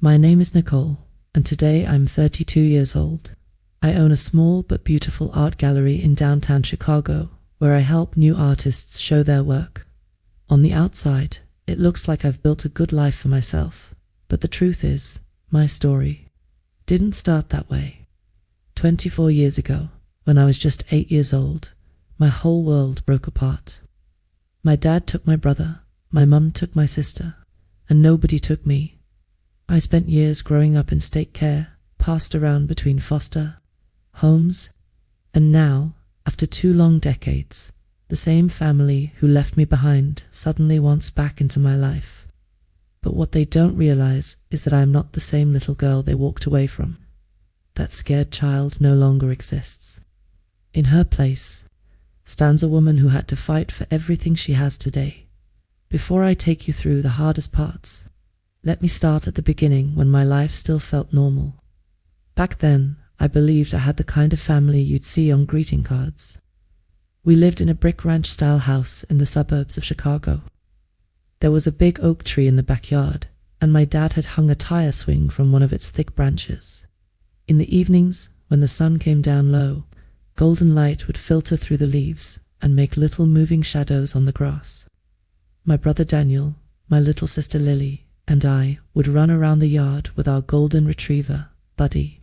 My name is Nicole, and today I'm 32 years old. I own a small but beautiful art gallery in downtown Chicago, where I help new artists show their work. On the outside, it looks like I've built a good life for myself, but the truth is, my story didn't start that way. 24 years ago, when I was just 8 years old, my whole world broke apart. My dad took my brother, my mum took my sister, and nobody took me. I spent years growing up in state care, passed around between foster homes, and now, after 2 long decades, the same family who left me behind suddenly wants back into my life. But what they don't realize is that I am not the same little girl they walked away from. That scared child no longer exists. In her place stands a woman who had to fight for everything she has today. Before I take you through the hardest parts, let me start at the beginning when my life still felt normal. Back then, I believed I had the kind of family you'd see on greeting cards. We lived in a brick ranch-style house in the suburbs of Chicago. There was a big oak tree in the backyard, and my dad had hung a tire swing from one of its thick branches. In the evenings, when the sun came down low, golden light would filter through the leaves and make little moving shadows on the grass. My brother Daniel, my little sister Lily, and I would run around the yard with our golden retriever, Buddy,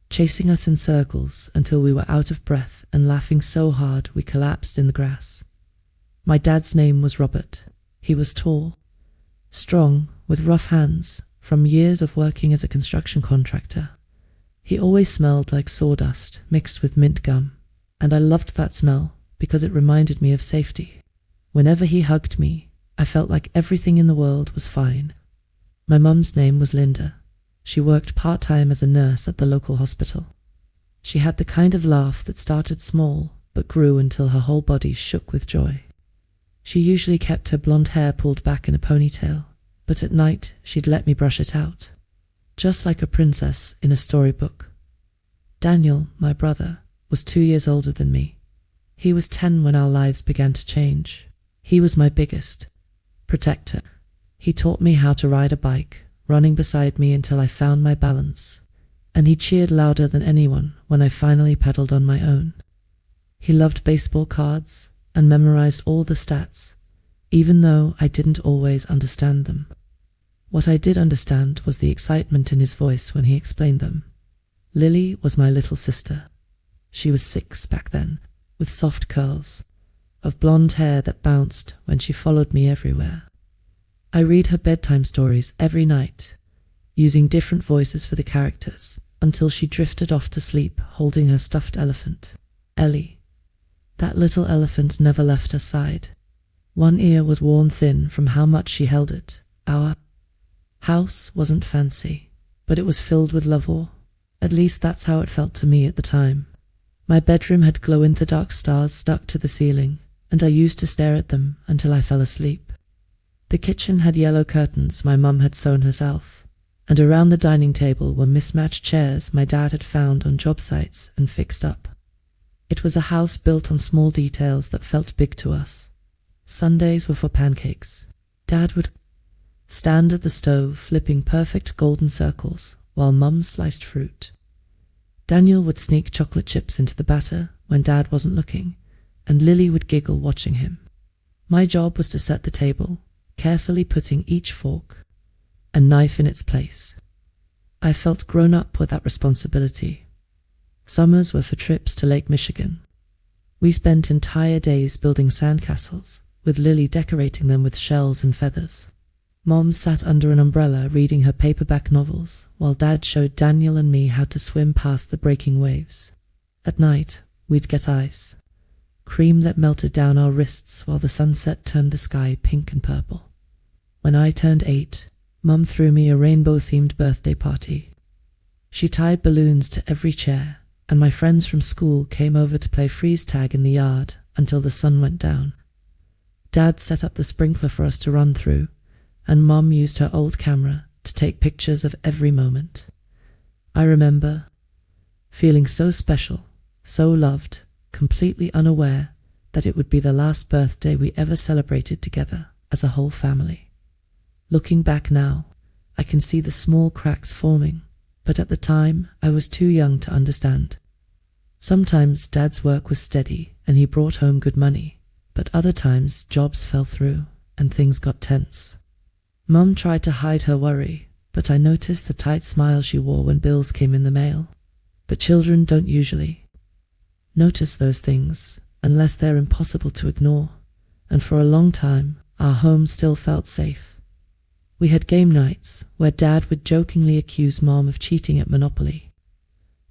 chasing us in circles until we were out of breath and laughing so hard we collapsed in the grass. My dad's name was Robert. He was tall, strong, with rough hands, from years of working as a construction contractor. He always smelled like sawdust mixed with mint gum, and I loved that smell because it reminded me of safety. Whenever he hugged me, I felt like everything in the world was fine. My mum's name was Linda. She worked part-time as a nurse at the local hospital. She had the kind of laugh that started small but grew until her whole body shook with joy. She usually kept her blonde hair pulled back in a ponytail, but at night she'd let me brush it out, just like a princess in a storybook. Daniel, my brother, was 2 years older than me. He was 10 when our lives began to change. He was my biggest protector. He taught me how to ride a bike, running beside me until I found my balance, and he cheered louder than anyone when I finally pedaled on my own. He loved baseball cards and memorized all the stats, even though I didn't always understand them. What I did understand was the excitement in his voice when he explained them. Lily was my little sister. She was 6 back then, with soft curls, of blonde hair that bounced when she followed me everywhere. I read her bedtime stories every night, using different voices for the characters, until she drifted off to sleep holding her stuffed elephant, Ellie. That little elephant never left her side. One ear was worn thin from how much she held it. Our house wasn't fancy, but it was filled with love, or at least that's how it felt to me at the time. My bedroom had glow-in-the-dark stars stuck to the ceiling, and I used to stare at them until I fell asleep. The kitchen had yellow curtains my mum had sewn herself, and around the dining table were mismatched chairs my dad had found on job sites and fixed up. It was a house built on small details that felt big to us. Sundays were for pancakes. Dad would stand at the stove flipping perfect golden circles while Mum sliced fruit. Daniel would sneak chocolate chips into the batter when Dad wasn't looking, and Lily would giggle watching him. My job was to set the table, carefully putting each fork and knife in its place. I felt grown up with that responsibility. Summers were for trips to Lake Michigan. We spent entire days building sandcastles, with Lily decorating them with shells and feathers. Mom sat under an umbrella reading her paperback novels, while Dad showed Daniel and me how to swim past the breaking waves. At night, we'd get ice, cream that melted down our wrists while the sunset turned the sky pink and purple. When I turned 8, Mum threw me a rainbow-themed birthday party. She tied balloons to every chair, and my friends from school came over to play freeze tag in the yard until the sun went down. Dad set up the sprinkler for us to run through, and Mum used her old camera to take pictures of every moment. I remember feeling so special, so loved, completely unaware that it would be the last birthday we ever celebrated together as a whole family. Looking back now, I can see the small cracks forming, but at the time I was too young to understand. Sometimes Dad's work was steady and he brought home good money, but other times jobs fell through and things got tense. Mum tried to hide her worry, but I noticed the tight smile she wore when bills came in the mail. But children don't usually notice those things unless they're impossible to ignore, and for a long time our home still felt safe. We had game nights where Dad would jokingly accuse Mom of cheating at Monopoly.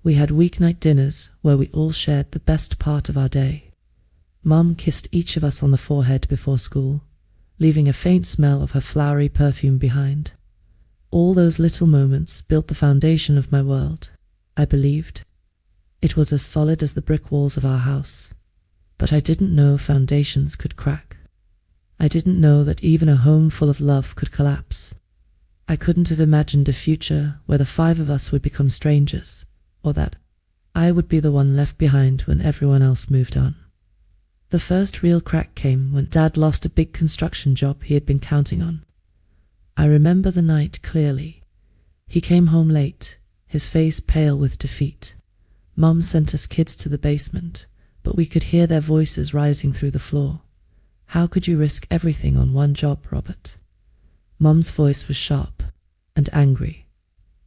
We had weeknight dinners where we all shared the best part of our day. Mum kissed each of us on the forehead before school, leaving a faint smell of her flowery perfume behind. All those little moments built the foundation of my world, I believed. It was as solid as the brick walls of our house. But I didn't know foundations could crack. I didn't know that even a home full of love could collapse. I couldn't have imagined a future where the 5 of us would become strangers, or that I would be the one left behind when everyone else moved on. The first real crack came when Dad lost a big construction job he had been counting on. I remember the night clearly. He came home late, his face pale with defeat. Mum sent us kids to the basement, but we could hear their voices rising through the floor. "How could you risk everything on one job, Robert?" Mum's voice was sharp and angry.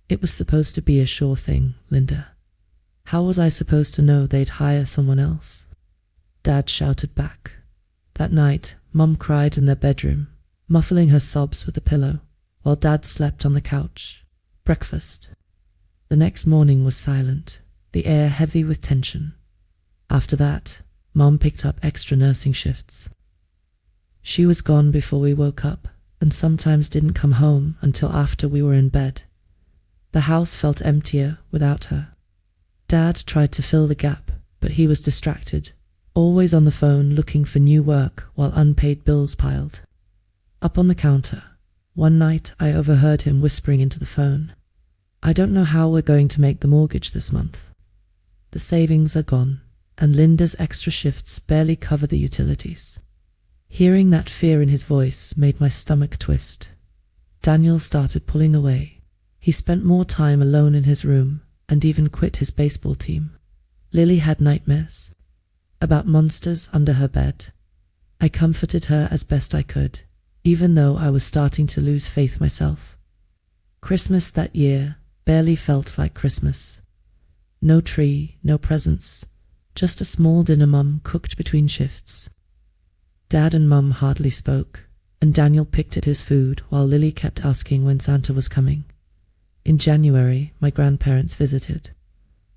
"It was supposed to be a sure thing, Linda. How was I supposed to know they'd hire someone else?" Dad shouted back. That night, Mum cried in their bedroom, muffling her sobs with a pillow, while Dad slept on the couch. Breakfast. The next morning was silent, the air heavy with tension. After that, Mum picked up extra nursing shifts. She was gone before we woke up, and sometimes didn't come home until after we were in bed. The house felt emptier without her. Dad tried to fill the gap, but he was distracted, always on the phone looking for new work while unpaid bills piled. Up on the counter, one night I overheard him whispering into the phone, "I don't know how we're going to make the mortgage this month. The savings are gone, and Linda's extra shifts barely cover the utilities." Hearing that fear in his voice made my stomach twist. Daniel started pulling away. He spent more time alone in his room and even quit his baseball team. Lily had nightmares about monsters under her bed. I comforted her as best I could, even though I was starting to lose faith myself. Christmas that year barely felt like Christmas. No tree, no presents, just a small dinner Mum cooked between shifts. Dad and Mum hardly spoke, and Daniel picked at his food while Lily kept asking when Santa was coming. In January, my grandparents visited.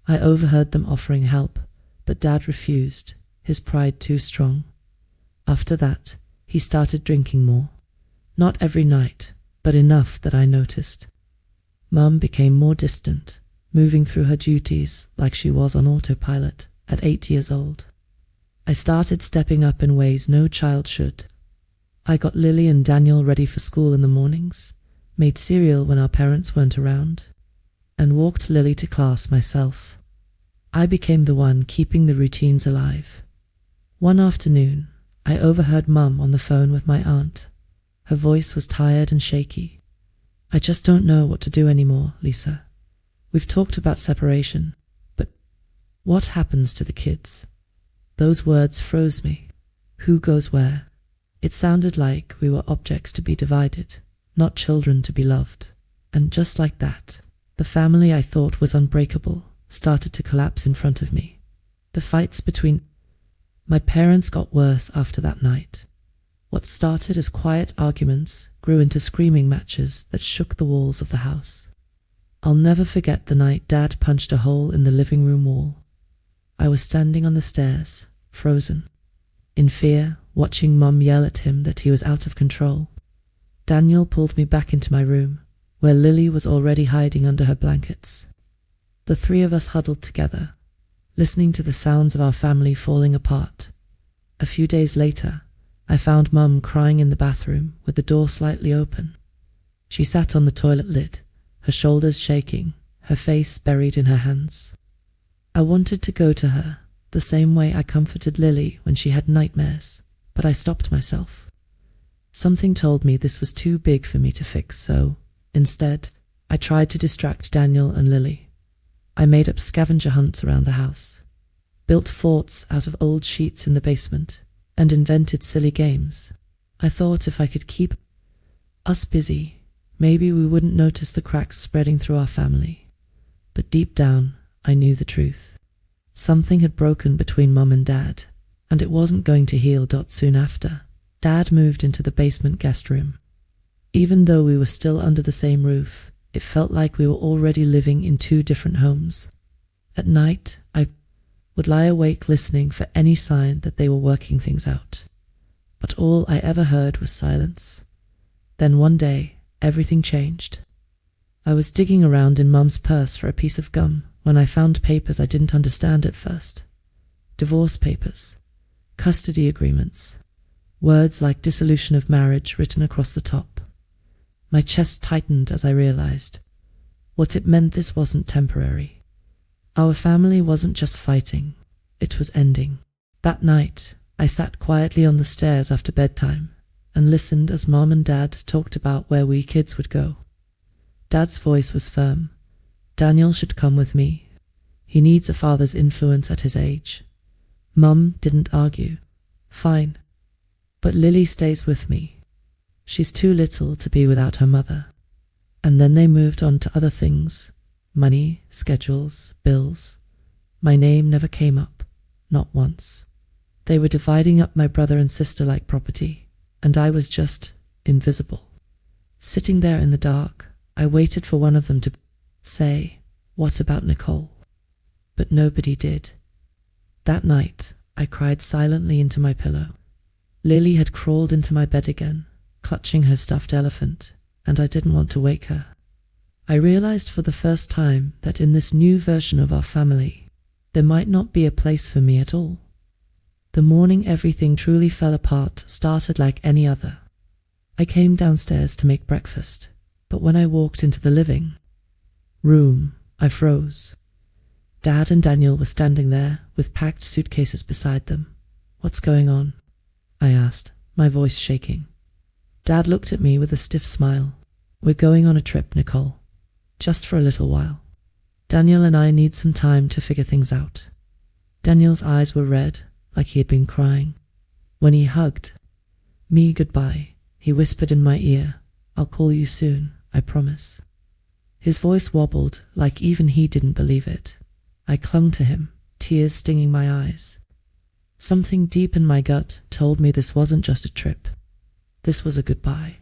I overheard them offering help, but Dad refused, his pride too strong. After that, he started drinking more. Not every night, but enough that I noticed. Mum became more distant, moving through her duties like she was on autopilot at 8 years old. I started stepping up in ways no child should. I got Lily and Daniel ready for school in the mornings, made cereal when our parents weren't around, and walked Lily to class myself. I became the one keeping the routines alive. One afternoon, I overheard Mum on the phone with my aunt. Her voice was tired and shaky. "I just don't know what to do anymore, Lisa. We've talked about separation, but what happens to the kids?" Those words froze me. Who goes where? It sounded like we were objects to be divided, not children to be loved. And just like that, the family I thought was unbreakable started to collapse in front of me. The fights between my parents got worse after that night. What started as quiet arguments grew into screaming matches that shook the walls of the house. I'll never forget the night Dad punched a hole in the living room wall. I was standing on the stairs, frozen, in fear, watching Mum yell at him that he was out of control. Daniel pulled me back into my room, where Lily was already hiding under her blankets. The 3 of us huddled together, listening to the sounds of our family falling apart. A few days later, I found Mum crying in the bathroom with the door slightly open. She sat on the toilet lid, her shoulders shaking, her face buried in her hands. I wanted to go to her, the same way I comforted Lily when she had nightmares, but I stopped myself. Something told me this was too big for me to fix, so, Instead, I tried to distract Daniel and Lily. I made up scavenger hunts around the house, built forts out of old sheets in the basement, and invented silly games. I thought if I could keep us busy, maybe we wouldn't notice the cracks spreading through our family. But deep down, I knew the truth. Something had broken between Mum and Dad, and it wasn't going to heal. Soon after, Dad moved into the basement guest room. Even though we were still under the same roof, it felt like we were already living in two different homes. At night, I would lie awake listening for any sign that they were working things out. But all I ever heard was silence. Then one day, everything changed. I was digging around in Mum's purse for a piece of gum when I found papers I didn't understand at first. Divorce papers, custody agreements, words like dissolution of marriage written across the top. My chest tightened as I realized what it meant. This wasn't temporary. Our family wasn't just fighting, it was ending. That night, I sat quietly on the stairs after bedtime and listened as Mom and Dad talked about where we kids would go. Dad's voice was firm. Daniel should come with me. He needs a father's influence at his age. Mum didn't argue. Fine. But Lily stays with me. She's too little to be without her mother. And then they moved on to other things. Money, schedules, bills. My name never came up. Not once. They were dividing up my brother and sister like property, and I was just invisible. Sitting there in the dark, I waited for one of them to say, "What about Nicole?" But nobody did. That night, I cried silently into my pillow. Lily had crawled into my bed again, clutching her stuffed elephant, and I didn't want to wake her. I realized for the first time that in this new version of our family, there might not be a place for me at all. The morning everything truly fell apart started like any other. I came downstairs to make breakfast, but when I walked into the living room, I froze. Dad and Daniel were standing there with packed suitcases beside them. "What's going on?" I asked, my voice shaking. Dad looked at me with a stiff smile. "We're going on a trip, Nicole. Just for a little while. Daniel and I need some time to figure things out." Daniel's eyes were red, like he had been crying. When he hugged me goodbye, he whispered in my ear, "I'll call you soon, I promise." His voice wobbled, like even he didn't believe it. I clung to him, tears stinging my eyes. Something deep in my gut told me this wasn't just a trip. This was a goodbye.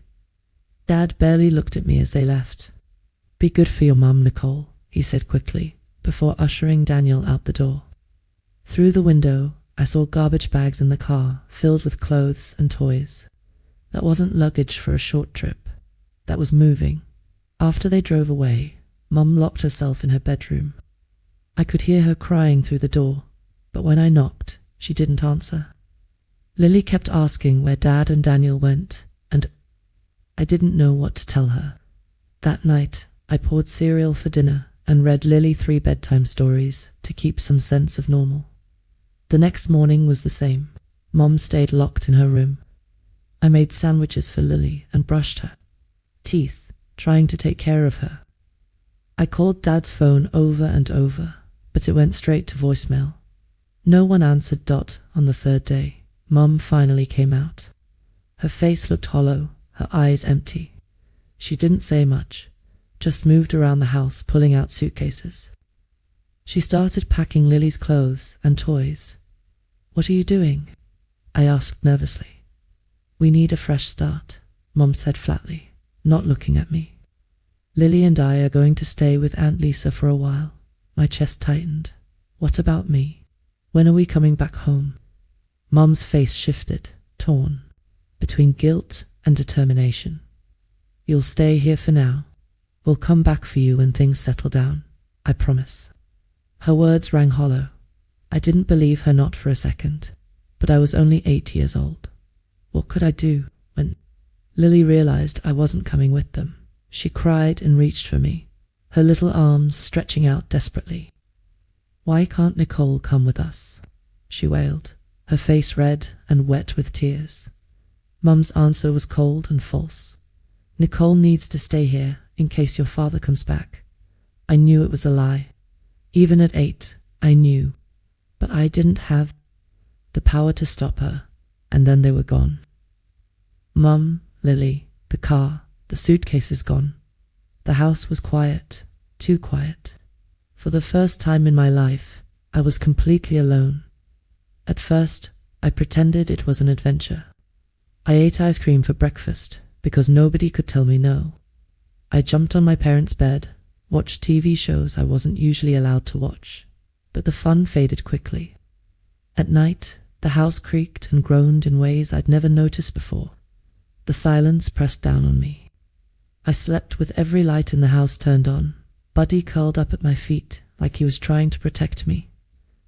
Dad barely looked at me as they left. "Be good for your mum, Nicole," he said quickly, before ushering Daniel out the door. Through the window, I saw garbage bags in the car filled with clothes and toys. That wasn't luggage for a short trip. That was moving. After they drove away, Mum locked herself in her bedroom. I could hear her crying through the door, but when I knocked, she didn't answer. Lily kept asking where Dad and Daniel went, and I didn't know what to tell her. That night, I poured cereal for dinner and read Lily 3 bedtime stories to keep some sense of normal. The next morning was the same. Mom stayed locked in her room. I made sandwiches for Lily and brushed her teeth, trying to take care of her. I called Dad's phone over and over, but it went straight to voicemail. No one answered. On the 3rd day, Mum finally came out. Her face looked hollow, her eyes empty. She didn't say much, just moved around the house pulling out suitcases. She started packing Lily's clothes and toys. "What are you doing?" I asked nervously. "We need a fresh start," Mom said flatly, not looking at me. "Lily and I are going to stay with Aunt Lisa for a while." My chest tightened. "What about me? When are we coming back home?" Mom's face shifted, torn, between guilt and determination. "You'll stay here for now. We'll come back for you when things settle down, I promise." Her words rang hollow. I didn't believe her not for a second, but I was only 8 years old. What could I do when Lily realized I wasn't coming with them? She cried and reached for me, her little arms stretching out desperately. "Why can't Nicole come with us?" she wailed, her face red and wet with tears. Mum's answer was cold and false. "Nicole needs to stay here in case your father comes back. I knew it was a lie. Even at 8, I knew. But I didn't have the power to stop her, and then they were gone. Mum, Lily, the car, the suitcases gone. The house was quiet, too quiet. For the first time in my life, I was completely alone. At first, I pretended it was an adventure. I ate ice cream for breakfast because nobody could tell me no. I jumped on my parents' bed, watched TV shows I wasn't usually allowed to watch, but the fun faded quickly. At night, the house creaked and groaned in ways I'd never noticed before. The silence pressed down on me. I slept with every light in the house turned on, Buddy curled up at my feet like he was trying to protect me.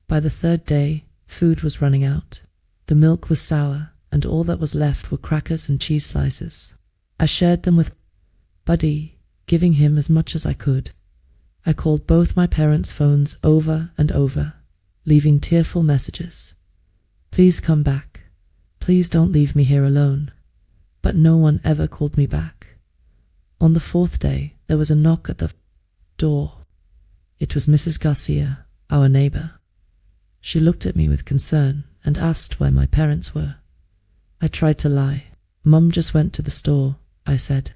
By the third day, food was running out. The milk was sour, and all that was left were crackers and cheese slices. I shared them with Buddy, giving him as much as I could. I called both my parents' phones over and over, leaving tearful messages. Please come back. Please don't leave me here alone. But no one ever called me back. On the 4th day, there was a knock at the door. It was Mrs. Garcia, our neighbor. She looked at me with concern and asked where my parents were. I tried to lie. Mum just went to the store, I said.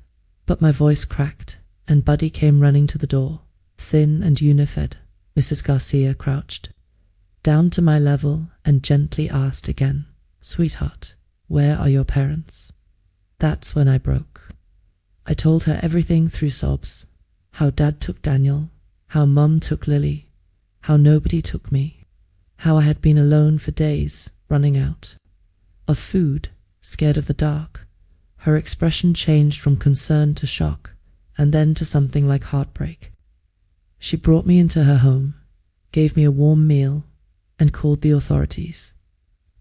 But my voice cracked, and Buddy came running to the door, thin and unifed. Mrs. Garcia crouched down to my level and gently asked again, "Sweetheart, where are your parents?" That's when I broke. I told her everything through sobs. How Dad took Daniel, how Mum took Lily, how nobody took me, how I had been alone for days, running out of food, scared of the dark. Her expression changed from concern to shock, and then to something like heartbreak. She brought me into her home, gave me a warm meal, and called the authorities.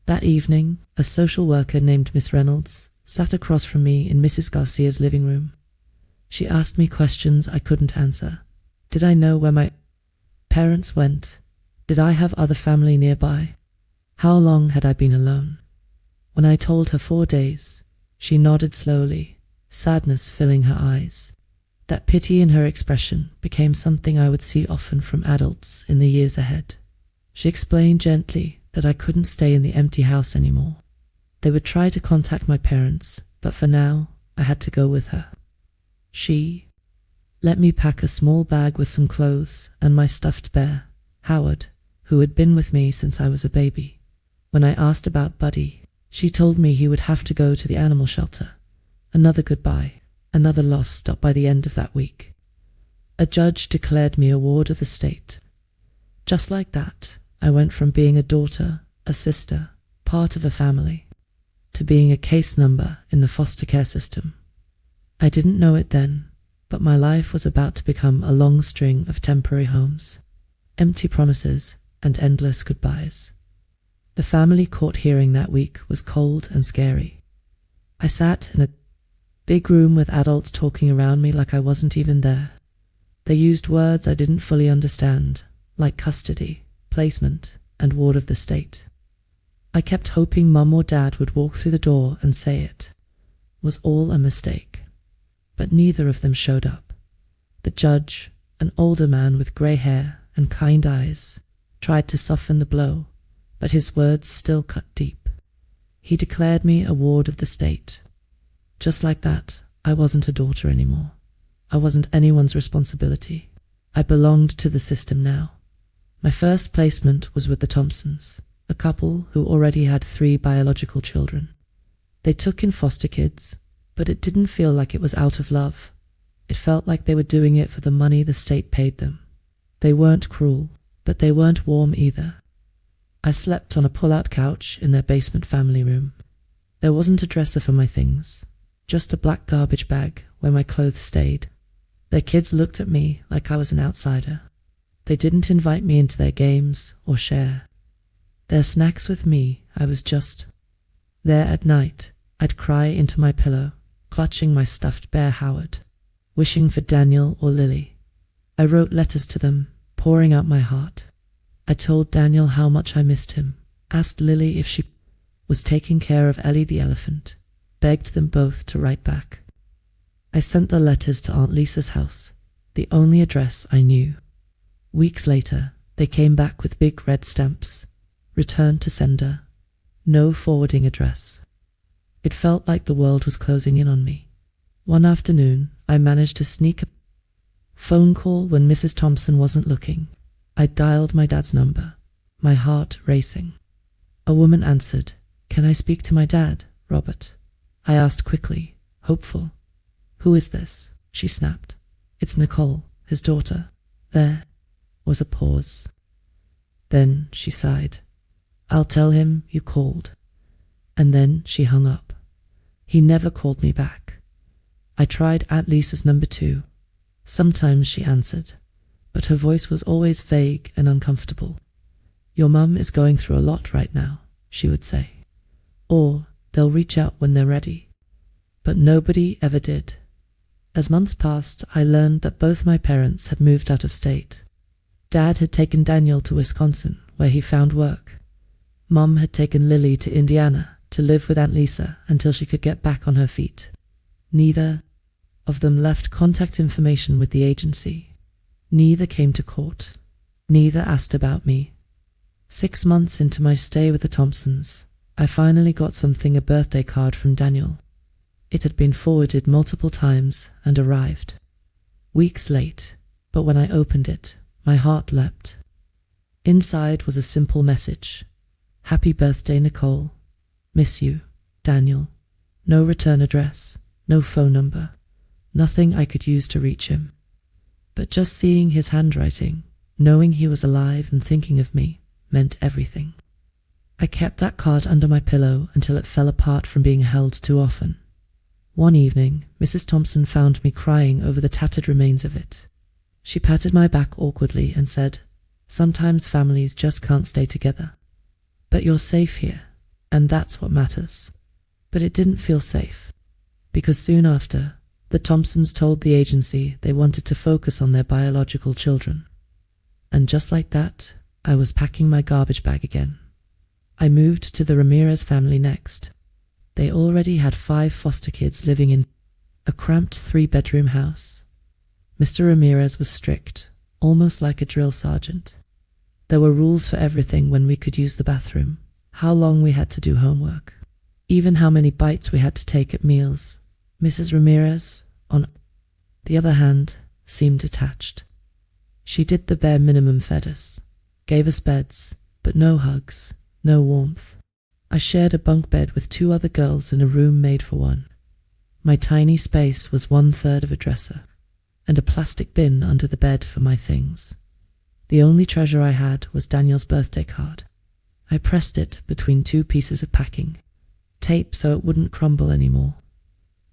That evening, a social worker named Miss Reynolds sat across from me in Mrs. Garcia's living room. She asked me questions I couldn't answer. Did I know where my parents went? Did I have other family nearby? How long had I been alone? When I told her 4 days, she nodded slowly, sadness filling her eyes. That pity in her expression became something I would see often from adults in the years ahead. She explained gently that I couldn't stay in the empty house anymore. They would try to contact my parents, but for now, I had to go with her. She let me pack a small bag with some clothes and my stuffed bear, Howard, who had been with me since I was a baby. When I asked about Buddy, she told me he would have to go to the animal shelter. Another goodbye, another loss stopped by the end of that week. A judge declared me a ward of the state. Just like that, I went from being a daughter, a sister, part of a family, to being a case number in the foster care system. I didn't know it then, but my life was about to become a long string of temporary homes, empty promises, and endless goodbyes. The family court hearing that week was cold and scary. I sat in a big room with adults talking around me like I wasn't even there. They used words I didn't fully understand, like custody, placement, and ward of the state. I kept hoping Mum or Dad would walk through the door and say it was all a mistake. But neither of them showed up. The judge, an older man with grey hair and kind eyes, tried to soften the blow, but his words still cut deep. He declared me a ward of the state. Just like that, I wasn't a daughter anymore. I wasn't anyone's responsibility. I belonged to the system now. My first placement was with the Thompsons, a couple who already had 3 biological children. They took in foster kids, but it didn't feel like it was out of love. It felt like they were doing it for the money the state paid them. They weren't cruel, but they weren't warm either. I slept on a pull-out couch in their basement family room. There wasn't a dresser for my things, just a black garbage bag where my clothes stayed. Their kids looked at me like I was an outsider. They didn't invite me into their games or share their snacks with me. I was just there. At night, I'd cry into my pillow, clutching my stuffed bear Howard, wishing for Daniel or Lily. I wrote letters to them, pouring out my heart. I told Daniel how much I missed him, asked Lily if she was taking care of Ellie the elephant, begged them both to write back. I sent the letters to Aunt Lisa's house, the only address I knew. Weeks later, they came back with big red stamps. Return to sender. No forwarding address. It felt like the world was closing in on me. One afternoon, I managed to sneak a phone call when Mrs. Thompson wasn't looking. I dialed my dad's number, my heart racing. A woman answered. "Can I speak to my dad, Robert?" I asked quickly, hopeful. "Who is this?" she snapped. "It's Nicole, his daughter." There was a pause. Then she sighed. "I'll tell him you called." And then she hung up. He never called me back. I tried Aunt Lisa's number too. Sometimes she answered, but her voice was always vague and uncomfortable. "Your mum is going through a lot right now," she would say. Or, "They'll reach out when they're ready." But nobody ever did. As months passed, I learned that both my parents had moved out of state. Dad had taken Daniel to Wisconsin, where he found work. Mum had taken Lily to Indiana to live with Aunt Lisa until she could get back on her feet. Neither of them left contact information with the agency. Neither came to court. Neither asked about me. 6 months into my stay with the Thompsons, I finally got something, a birthday card from Daniel. It had been forwarded multiple times and arrived. Weeks late, but when I opened it, my heart leapt. Inside was a simple message. "Happy birthday, Nicole. Miss you, Daniel." No return address, no phone number, nothing I could use to reach him. But just seeing his handwriting, knowing he was alive and thinking of me, meant everything. I kept that card under my pillow until it fell apart from being held too often. One evening, Mrs. Thompson found me crying over the tattered remains of it. She patted my back awkwardly and said, "Sometimes families just can't stay together. But you're safe here, and that's what matters." But it didn't feel safe, because soon after, the Thompsons told the agency they wanted to focus on their biological children. And just like that, I was packing my garbage bag again. I moved to the Ramirez family next. They already had 5 foster kids living in a cramped 3-bedroom house. Mr. Ramirez was strict, almost like a drill sergeant. There were rules for everything: when we could use the bathroom, how long we had to do homework, even how many bites we had to take at meals. Mrs. Ramirez, on the other hand, seemed detached. She did the bare minimum, fed us, gave us beds, but no hugs, no warmth. I shared a bunk bed with 2 other girls in a room made for one. My tiny space was 1/3 of a dresser, and a plastic bin under the bed for my things. The only treasure I had was Daniel's birthday card. I pressed it between 2 pieces of packing tape so it wouldn't crumble anymore.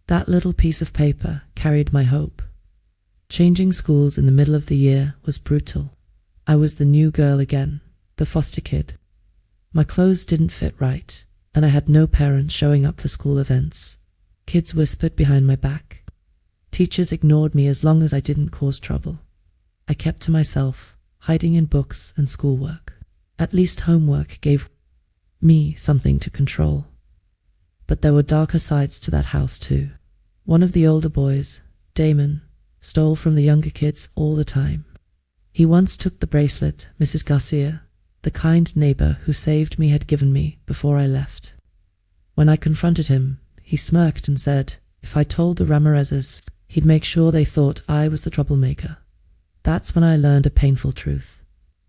That little piece of paper carried my hope. Changing schools in the middle of the year was brutal. I was the new girl again, the foster kid. My clothes didn't fit right, and I had no parents showing up for school events. Kids whispered behind my back. Teachers ignored me as long as I didn't cause trouble. I kept to myself, hiding in books and schoolwork. At least homework gave me something to control. But there were darker sides to that house too. One of the older boys, Damon, stole from the younger kids all the time. He once took the bracelet Mrs. Garcia, the kind neighbor who saved me, had given me before I left. When I confronted him, he smirked and said if I told the Ramirezes, he'd make sure they thought I was the troublemaker. That's when I learned a painful truth.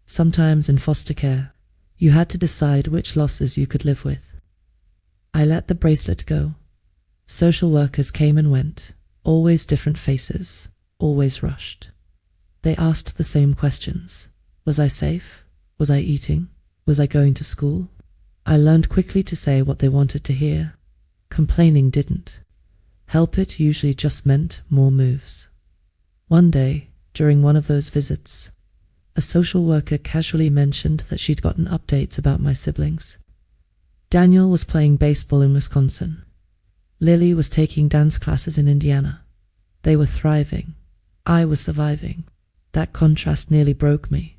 Sometimes in foster care, you had to decide which losses you could live with. I let the bracelet go. Social workers came and went, always different faces, always rushed. They asked the same questions. Was I safe? Was I eating? Was I going to school? I learned quickly to say what they wanted to hear. Complaining didn't help. It usually just meant more moves. One day, during one of those visits, a social worker casually mentioned that she'd gotten updates about my siblings. Daniel was playing baseball in Wisconsin. Lily was taking dance classes in Indiana. They were thriving. I was surviving. That contrast nearly broke me.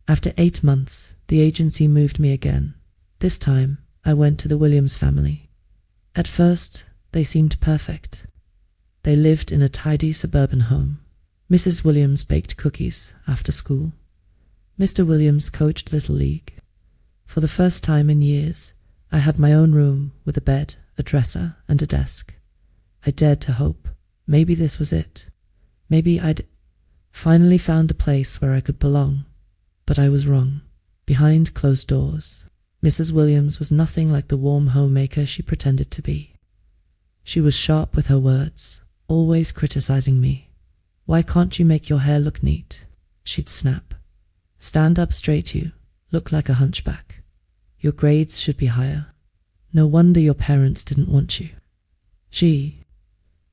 After 8 months, the agency moved me again. This time, I went to the Williams family. At first, they seemed perfect. They lived in a tidy suburban home. Mrs. Williams baked cookies after school. Mr. Williams coached Little League. For the first time in years, I had my own room with a bed, a dresser, and a desk. I dared to hope. Maybe this was it. Maybe I'd finally found a place where I could belong. But I was wrong. Behind closed doors, Mrs. Williams was nothing like the warm homemaker she pretended to be. She was sharp with her words, always criticizing me. "Why can't you make your hair look neat?" she'd snap. "Stand up straight, you look like a hunchback. Your grades should be higher. No wonder your parents didn't want you." She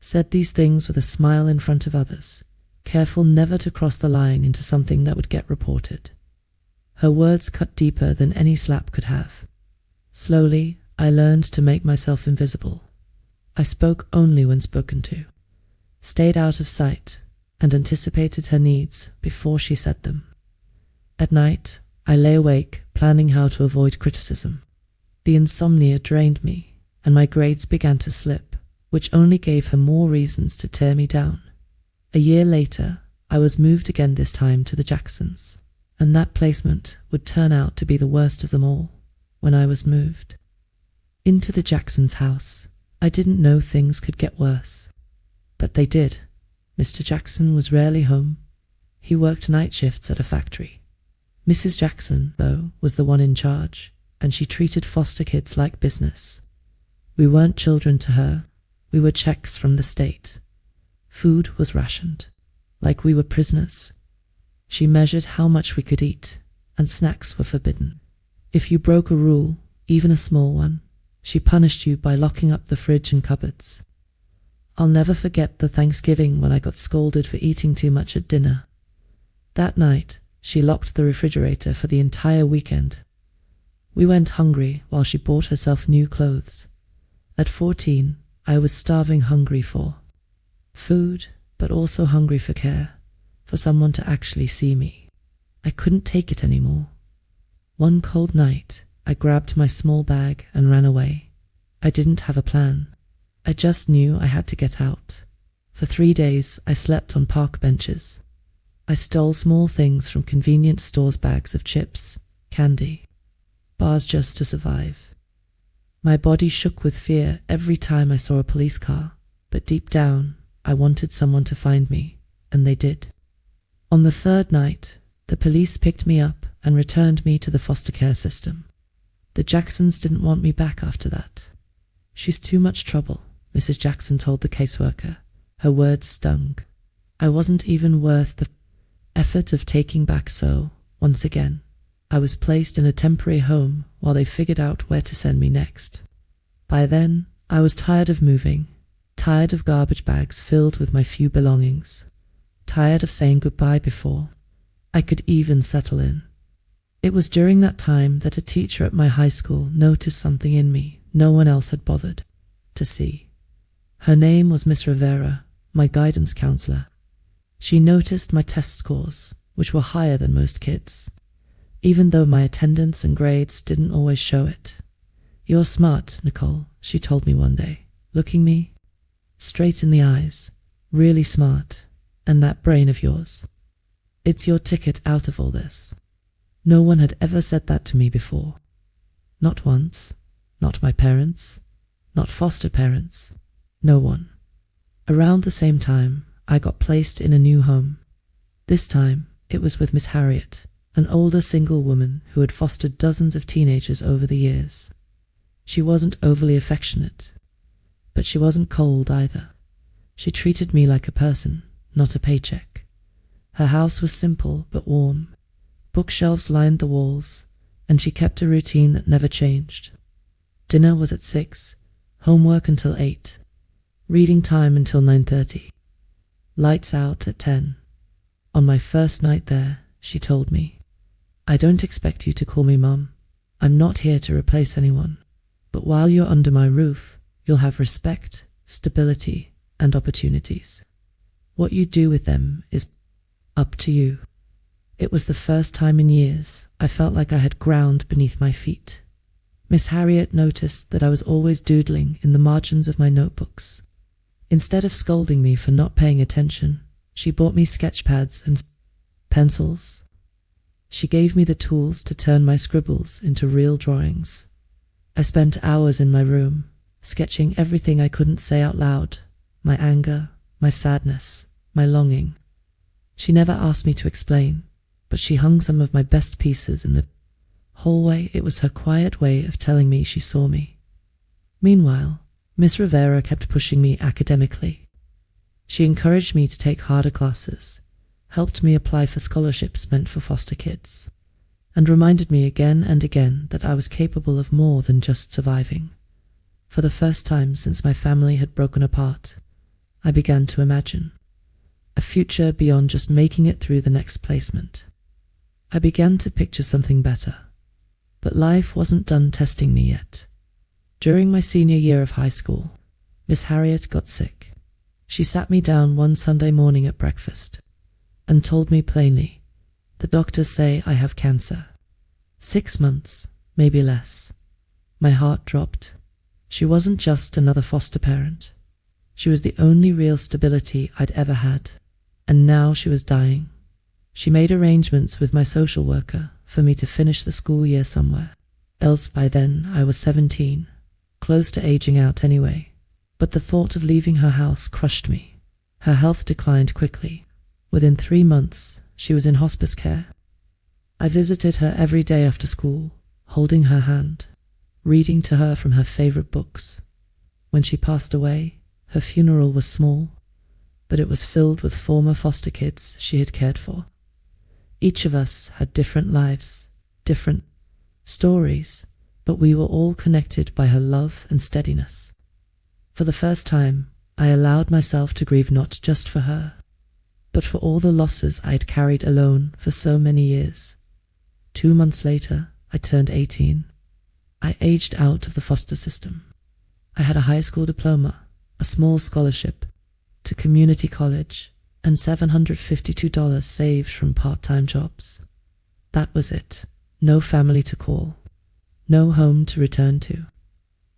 said these things with a smile in front of others, careful never to cross the line into something that would get reported. Her words cut deeper than any slap could have. Slowly, I learned to make myself invisible. I spoke only when spoken to, stayed out of sight, and anticipated her needs before she said them. At night, I lay awake, planning how to avoid criticism. The insomnia drained me, and my grades began to slip, which only gave her more reasons to tear me down. A year later, I was moved again, this time to the Jacksons, and that placement would turn out to be the worst of them all. When I was moved into the Jacksons' house, I didn't know things could get worse. But they did. Mr. Jackson was rarely home. He worked night shifts at a factory. Mrs. Jackson, though, was the one in charge, and she treated foster kids like business. We weren't children to her. We were checks from the state. Food was rationed, like we were prisoners. She measured how much we could eat, and snacks were forbidden. If you broke a rule, even a small one, she punished you by locking up the fridge and cupboards. I'll never forget the Thanksgiving when I got scolded for eating too much at dinner. That night, she locked the refrigerator for the entire weekend. We went hungry while she bought herself new clothes. At 14, I was starving, hungry for food, but also hungry for care, for someone to actually see me. I couldn't take it anymore. One cold night, I grabbed my small bag and ran away. I didn't have a plan. I just knew I had to get out. For 3 days, I slept on park benches. I stole small things from convenience stores, bags of chips, candy, bars, just to survive. My body shook with fear every time I saw a police car, but deep down, I wanted someone to find me, and they did. On the 3rd night, the police picked me up and returned me to the foster care system. The Jacksons didn't want me back after that. "She's too much trouble," Mrs. Jackson told the caseworker. Her words stung. I wasn't even worth the effort of taking back, so, once again, I was placed in a temporary home while they figured out where to send me next. By then, I was tired of moving, tired of garbage bags filled with my few belongings, tired of saying goodbye before I could even settle in. It was during that time that a teacher at my high school noticed something in me no one else had bothered to see. Her name was Miss Rivera, my guidance counselor. She noticed my test scores, which were higher than most kids, even though my attendance and grades didn't always show it. "You're smart, Nicole," she told me one day, looking me straight in the eyes. "Really smart, and that brain of yours. It's your ticket out of all this." No one had ever said that to me before. Not once. Not my parents. Not foster parents. No one. Around the same time, I got placed in a new home. This time, it was with Miss Harriet, an older single woman who had fostered dozens of teenagers over the years. She wasn't overly affectionate, but she wasn't cold either. She treated me like a person, not a paycheck. Her house was simple but warm. Bookshelves lined the walls, and she kept a routine that never changed. Dinner was at 6, homework until 8, reading time until 9:30, lights out at 10. On my first night there, she told me, "I don't expect you to call me Mum. I'm not here to replace anyone. But while you're under my roof, you'll have respect, stability, and opportunities. What you do with them is up to you." It was the first time in years I felt like I had ground beneath my feet. Miss Harriet noticed that I was always doodling in the margins of my notebooks. Instead of scolding me for not paying attention, she bought me sketch pads and pencils. She gave me the tools to turn my scribbles into real drawings. I spent hours in my room, sketching everything I couldn't say out loud, my anger, my sadness, my longing. She never asked me to explain, but she hung some of my best pieces in the hallway. It was her quiet way of telling me she saw me. Meanwhile, Miss Rivera kept pushing me academically. She encouraged me to take harder classes, helped me apply for scholarships meant for foster kids, and reminded me again and again that I was capable of more than just surviving. For the first time since my family had broken apart, I began to imagine a future beyond just making it through the next placement. I began to picture something better, but life wasn't done testing me yet. During my senior year of high school, Miss Harriet got sick. She sat me down one Sunday morning at breakfast and told me plainly, "The doctors say I have cancer. 6 months, maybe less." My heart dropped. She wasn't just another foster parent. She was the only real stability I'd ever had, and now she was dying. She made arrangements with my social worker for me to finish the school year somewhere else. By then, I was 17, close to aging out anyway, but the thought of leaving her house crushed me. Her health declined quickly. Within 3 months, she was in hospice care. I visited her every day after school, holding her hand, reading to her from her favorite books. When she passed away, her funeral was small, but it was filled with former foster kids she had cared for. Each of us had different lives, different stories, but we were all connected by her love and steadiness. For the first time, I allowed myself to grieve not just for her, but for all the losses I'd carried alone for so many years. 2 months later, I turned 18. I aged out of the foster system. I had a high school diploma, a small scholarship to community college, and $752 saved from part-time jobs. That was it. No family to call. No home to return to.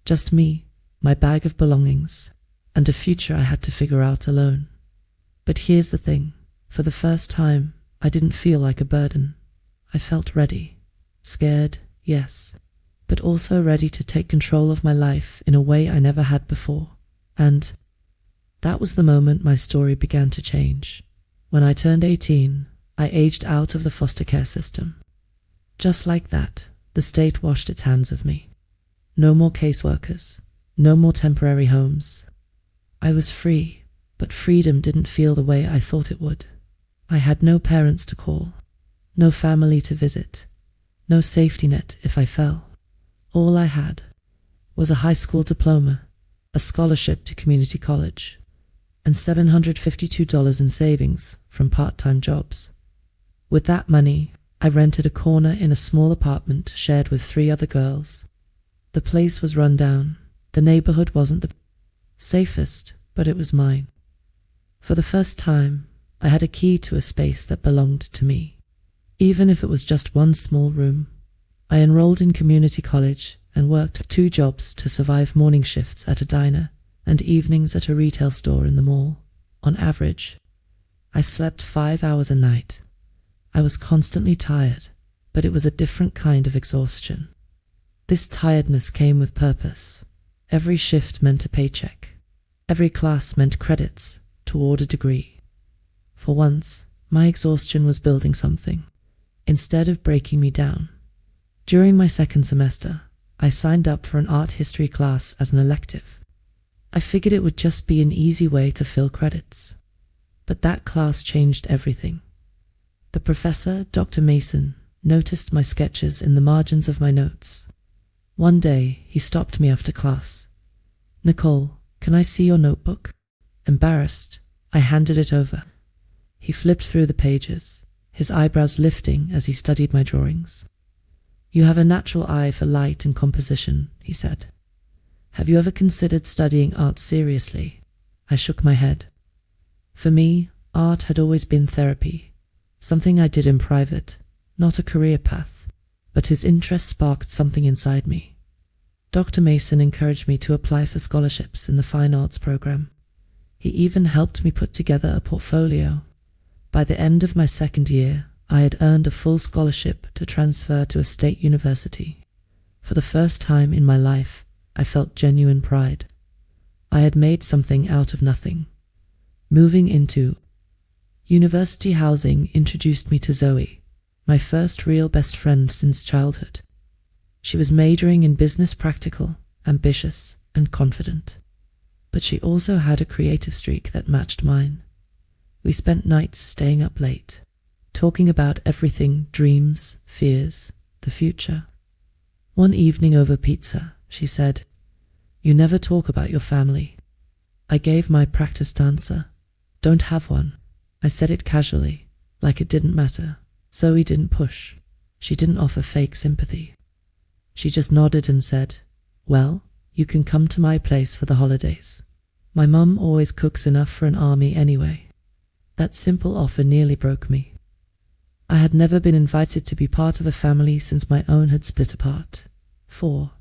Just me, my bag of belongings, and a future I had to figure out alone. But here's the thing. For the first time, I didn't feel like a burden. I felt ready. Scared, yes, but also ready to take control of my life in a way I never had before. And that was the moment my story began to change. When I turned 18, I aged out of the foster care system. Just like that, the state washed its hands of me. No more caseworkers, no more temporary homes. I was free, but freedom didn't feel the way I thought it would. I had no parents to call, no family to visit, no safety net if I fell. All I had was a high school diploma, a scholarship to community college, and $752 in savings from part-time jobs. With that money, I rented a corner in a small apartment shared with 3 other girls. The place was run down. The neighborhood wasn't the safest, but it was mine. For the first time, I had a key to a space that belonged to me. Even if it was just one small room, I enrolled in community college and worked 2 jobs to survive morning shifts at a diner and evenings at a retail store in the mall. On average, I slept 5 hours a night. I was constantly tired, but it was a different kind of exhaustion. This tiredness came with purpose. Every shift meant a paycheck. Every class meant credits toward a degree. For once, my exhaustion was building something, instead of breaking me down. During my 2nd semester, I signed up for an art history class as an elective. I figured it would just be an easy way to fill credits. But that class changed everything. The professor, Dr. Mason, noticed my sketches in the margins of my notes. One day, he stopped me after class. "Nicole, can I see your notebook?" Embarrassed, I handed it over. He flipped through the pages, his eyebrows lifting as he studied my drawings. "You have a natural eye for light and composition," he said. "Have you ever considered studying art seriously?" I shook my head. For me, art had always been therapy, something I did in private, not a career path, but his interest sparked something inside me. Dr. Mason encouraged me to apply for scholarships in the fine arts program. He even helped me put together a portfolio. By the end of my second year, I had earned a full scholarship to transfer to a state university. For the first time in my life, I felt genuine pride. I had made something out of nothing. Moving into university housing introduced me to Zoe, my first real best friend since childhood. She was majoring in business, practical, ambitious, and confident. But she also had a creative streak that matched mine. We spent nights staying up late, talking about everything: dreams, fears, the future. One evening over pizza, she said, "You never talk about your family." I gave my practiced answer, "Don't have one." I said it casually, like it didn't matter. Zoe didn't push. She didn't offer fake sympathy. She just nodded and said, "Well, you can come to my place for the holidays. My mum always cooks enough for an army anyway." That simple offer nearly broke me. I had never been invited to be part of a family since my own had split apart. For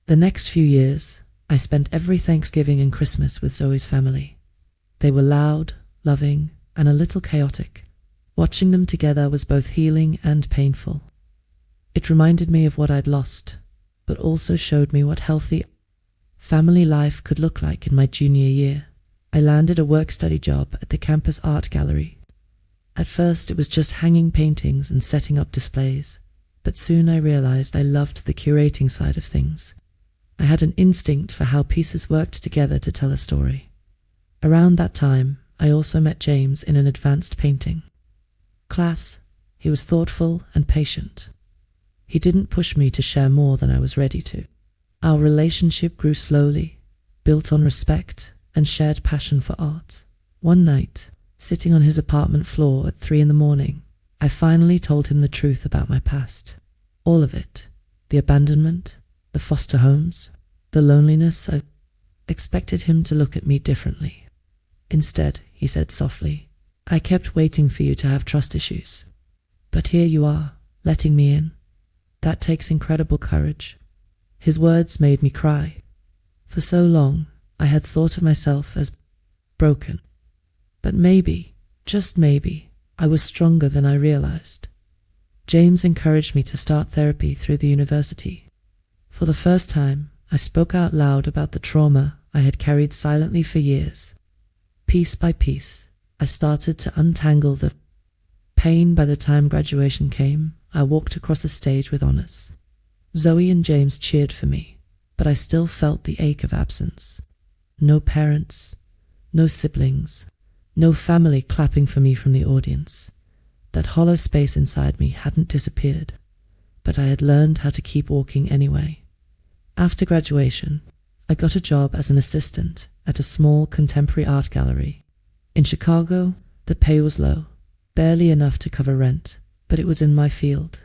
the next few years, I spent every Thanksgiving and Christmas with Zoe's family. They were loud, loving, and a little chaotic. Watching them together was both healing and painful. It reminded me of what I'd lost, but also showed me what healthy family life could look like in my junior year. I landed a work-study job at the campus art gallery. At first, it was just hanging paintings and setting up displays, but soon I realized I loved the curating side of things. I had an instinct for how pieces worked together to tell a story. Around that time, I also met James in an advanced painting class. He was thoughtful and patient. He didn't push me to share more than I was ready to. Our relationship grew slowly, built on respect and shared passion for art. One night, sitting on his apartment floor at 3 a.m, I finally told him the truth about my past. All of it. The abandonment, the foster homes, the loneliness. I expected him to look at me differently. Instead, he said softly, "I kept waiting for you to have trust issues. But here you are, letting me in. That takes incredible courage." His words made me cry. For so long, I had thought of myself as broken. But maybe, just maybe, I was stronger than I realized. James encouraged me to start therapy through the university. For the first time, I spoke out loud about the trauma I had carried silently for years. Piece by piece, I started to untangle the pain. By the time graduation came, I walked across a stage with honors. Zoe and James cheered for me, but I still felt the ache of absence. No parents, no siblings, no family clapping for me from the audience. That hollow space inside me hadn't disappeared, but I had learned how to keep walking anyway. After graduation, I got a job as an assistant at a small contemporary art gallery. In Chicago, the pay was low, barely enough to cover rent, but it was in my field.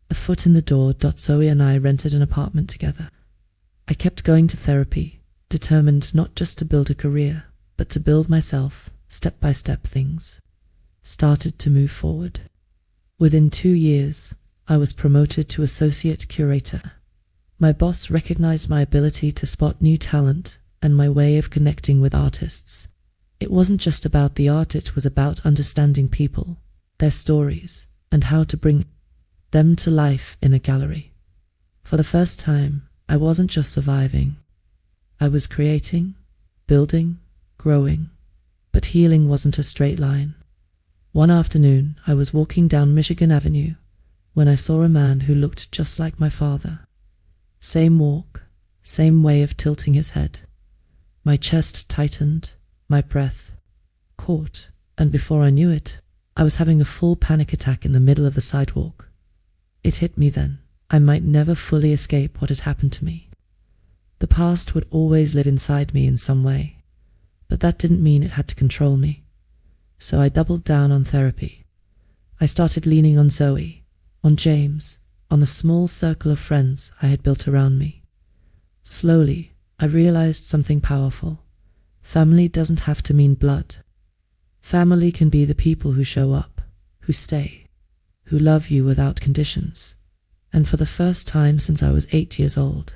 A foot in the door. Zoe and I rented an apartment together. I kept going to therapy, determined not just to build a career, but to build myself. Step by step, things started to move forward. Within 2 years, I was promoted to associate curator. My boss recognized my ability to spot new talent and my way of connecting with artists. It wasn't just about the art, it was about understanding people, their stories, and how to bring them to life in a gallery. For the first time, I wasn't just surviving. I was creating, building, growing. But healing wasn't a straight line. One afternoon, I was walking down Michigan Avenue when I saw a man who looked just like my father. Same walk, same way of tilting his head. My chest tightened, my breath caught, and before I knew it, I was having a full panic attack in the middle of the sidewalk. It hit me then. I might never fully escape what had happened to me. The past would always live inside me in some way. But that didn't mean it had to control me. So I doubled down on therapy. I started leaning on Zoe, on James, on the small circle of friends I had built around me. Slowly, I realized something powerful. Family doesn't have to mean blood. Family can be the people who show up, who stay, who love you without conditions. And for the first time since I was 8 years old,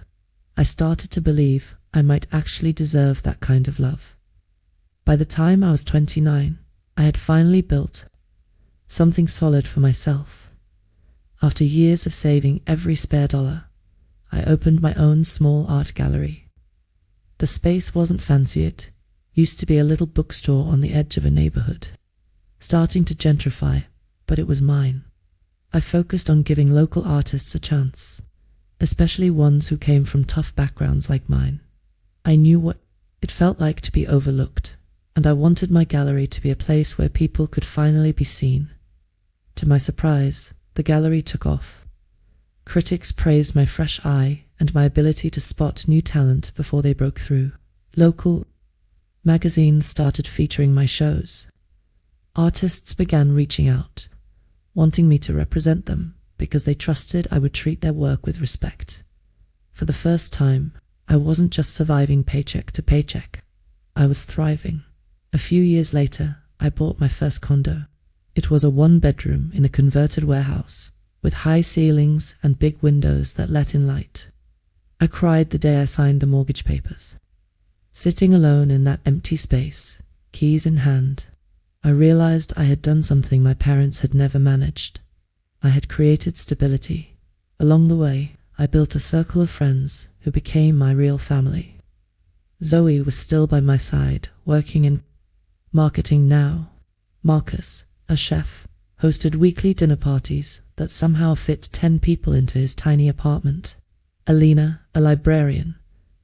I started to believe I might actually deserve that kind of love. By the time I was 29, I had finally built something solid for myself. After years of saving every spare dollar, I opened my own small art gallery. The space wasn't fancy, it used to be a little bookstore on the edge of a neighborhood, starting to gentrify, but it was mine. I focused on giving local artists a chance, especially ones who came from tough backgrounds like mine. I knew what it felt like to be overlooked, and I wanted my gallery to be a place where people could finally be seen. To my surprise, the gallery took off. Critics praised my fresh eye and my ability to spot new talent before they broke through. Local magazines started featuring my shows. Artists began reaching out, wanting me to represent them because they trusted I would treat their work with respect. For the first time, I wasn't just surviving paycheck to paycheck. I was thriving. A few years later, I bought my first condo. It was a one-bedroom in a converted warehouse, with high ceilings and big windows that let in light. I cried the day I signed the mortgage papers. Sitting alone in that empty space, keys in hand, I realized I had done something my parents had never managed. I had created stability. Along the way, I built a circle of friends who became my real family. Zoe was still by my side, working in marketing now. Marcus, a chef, hosted weekly dinner parties that somehow fit 10 people into his tiny apartment. Alina, a librarian,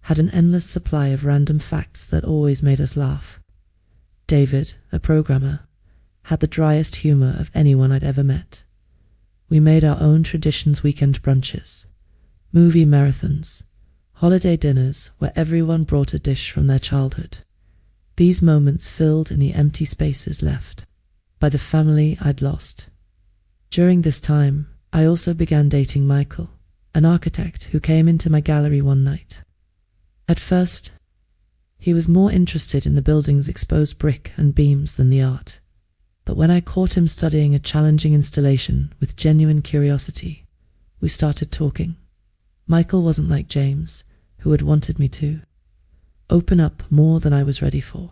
had an endless supply of random facts that always made us laugh. David, a programmer, had the driest humor of anyone I'd ever met. We made our own traditions: weekend brunches, movie marathons, holiday dinners where everyone brought a dish from their childhood. These moments filled in the empty spaces left by the family I'd lost. During this time, I also began dating Michael, an architect who came into my gallery one night. At first, he was more interested in the building's exposed brick and beams than the art. But when I caught him studying a challenging installation with genuine curiosity, we started talking. Michael wasn't like James, who had wanted me to open up more than I was ready for.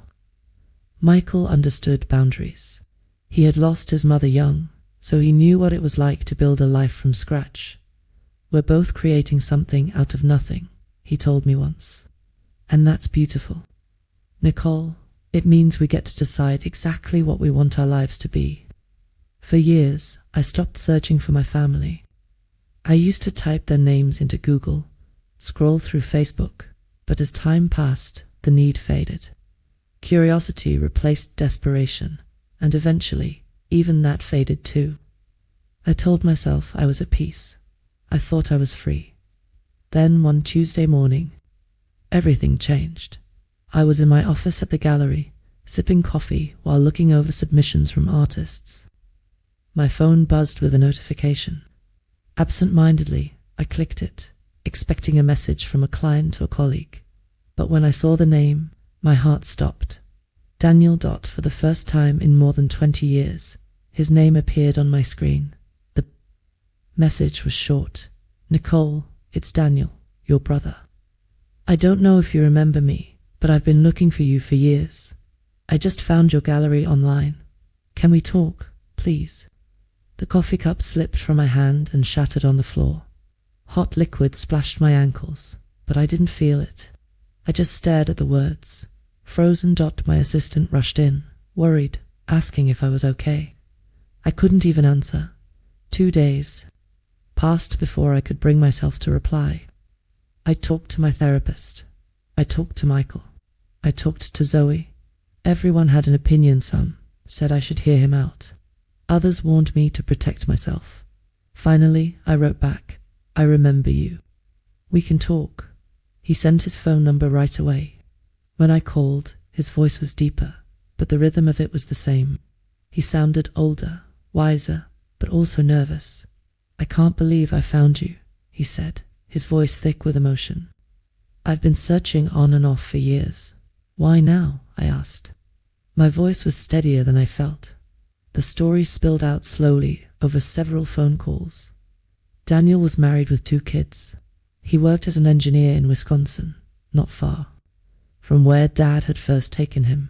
Michael understood boundaries. He had lost his mother young, so he knew what it was like to build a life from scratch. "We're both creating something out of nothing," he told me once. And that's beautiful. Nicole, it means we get to decide exactly what we want our lives to be. For years, I stopped searching for my family. I used to type their names into Google, scroll through Facebook, but as time passed, the need faded. Curiosity replaced desperation, and eventually, even that faded too. I told myself I was at peace. I thought I was free. Then one Tuesday morning, everything changed. I was in my office at the gallery, sipping coffee while looking over submissions from artists. My phone buzzed with a notification. Absent-mindedly, I clicked it, expecting a message from a client or colleague. But when I saw the name, my heart stopped. Daniel. For the first time in more than 20 years, his name appeared on my screen. The message was short. "Nicole, it's Daniel, your brother. I don't know if you remember me, but I've been looking for you for years. I just found your gallery online. Can we talk, please?" The coffee cup slipped from my hand and shattered on the floor. Hot liquid splashed my ankles, but I didn't feel it. I just stared at the words. Frozen. My assistant rushed in, worried, asking if I was okay. I couldn't even answer. 2 days passed before I could bring myself to reply. I talked to my therapist. I talked to Michael. I talked to Zoe. Everyone had an opinion. Some said I should hear him out. Others warned me to protect myself. Finally, I wrote back, "I remember you. We can talk." He sent his phone number right away. When I called, his voice was deeper, but the rhythm of it was the same. He sounded older, wiser, but also nervous. "I can't believe I found you," he said, his voice thick with emotion. "I've been searching on and off for years." "Why now?" I asked. My voice was steadier than I felt. The story spilled out slowly over several phone calls. Daniel was married with 2 kids. He worked as an engineer in Wisconsin, not far from where Dad had first taken him.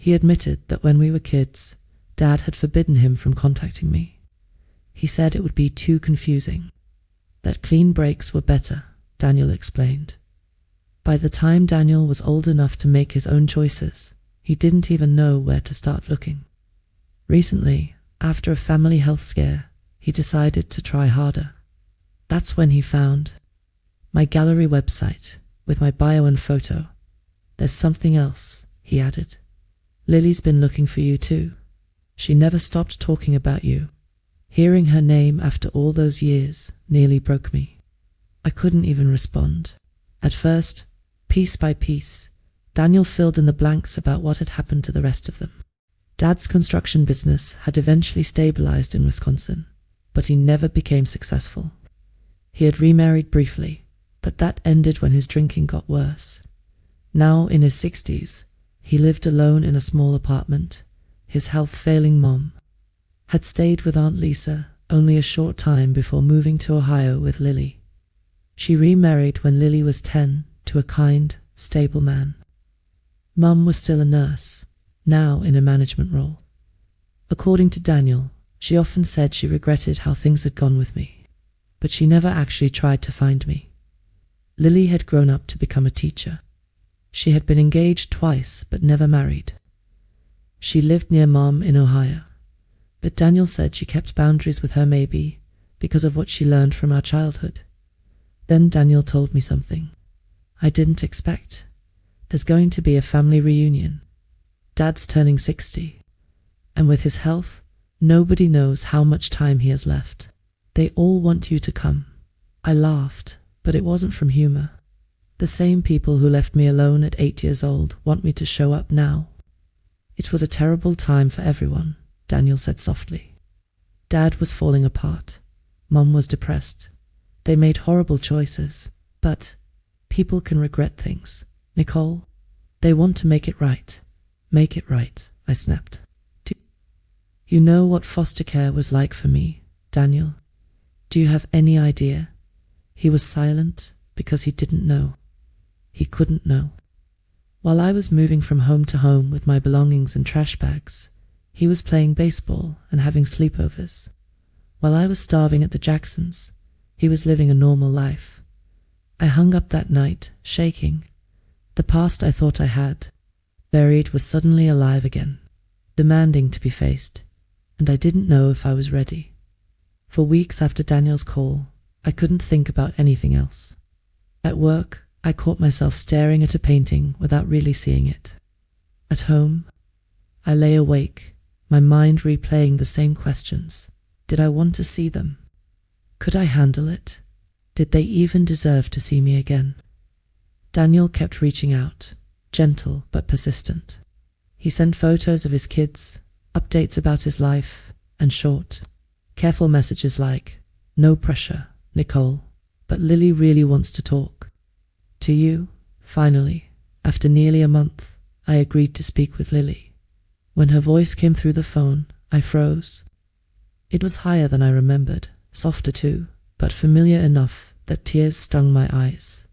He admitted that when we were kids, Dad had forbidden him from contacting me. He said it would be too confusing. That clean breaks were better, Daniel explained. By the time Daniel was old enough to make his own choices, he didn't even know where to start looking. Recently, after a family health scare, he decided to try harder. That's when he found my gallery website with my bio and photo. There's something else, he added. Lily's been looking for you too. She never stopped talking about you. Hearing her name after all those years nearly broke me. I couldn't even respond. At first, piece by piece, Daniel filled in the blanks about what had happened to the rest of them. Dad's construction business had eventually stabilized in Wisconsin, but he never became successful. He had remarried briefly, but that ended when his drinking got worse. Now in his 60s, he lived alone in a small apartment. His health-failing mom had stayed with Aunt Lisa only a short time before moving to Ohio with Lily. She remarried when Lily was 10 to a kind, stable man. Mum was still a nurse, now in a management role. According to Daniel, she often said she regretted how things had gone with me, but she never actually tried to find me. Lily had grown up to become a teacher. She had been engaged twice but never married. She lived near Mom in Ohio, but Daniel said she kept boundaries with her maybe because of what she learned from our childhood. Then Daniel told me something I didn't expect. There's going to be a family reunion. Dad's turning 60, and with his health, nobody knows how much time he has left. They all want you to come. I laughed, but it wasn't from humor. The same people who left me alone at 8 years old want me to show up now. It was a terrible time for everyone, Daniel said softly. Dad was falling apart. Mum was depressed. They made horrible choices, but people can regret things. Nicole, they want to make it right. Make it right, I snapped. Do you know what foster care was like for me, Daniel? Do you have any idea? He was silent because he didn't know. He couldn't know. While I was moving from home to home with my belongings and trash bags, he was playing baseball and having sleepovers. While I was starving at the Jacksons, he was living a normal life. I hung up that night, shaking. The past I thought I had buried was suddenly alive again, demanding to be faced, and I didn't know if I was ready. For weeks after Daniel's call, I couldn't think about anything else. At work, I caught myself staring at a painting without really seeing it. At home, I lay awake, my mind replaying the same questions. Did I want to see them? Could I handle it? Did they even deserve to see me again? Daniel kept reaching out, gentle but persistent. He sent photos of his kids, updates about his life, and short, careful messages like, "No pressure, Nicole, but Lily really wants to talk." To you, finally, after nearly a month, I agreed to speak with Lily. When her voice came through the phone, I froze. It was higher than I remembered, softer too, but familiar enough that tears stung my eyes.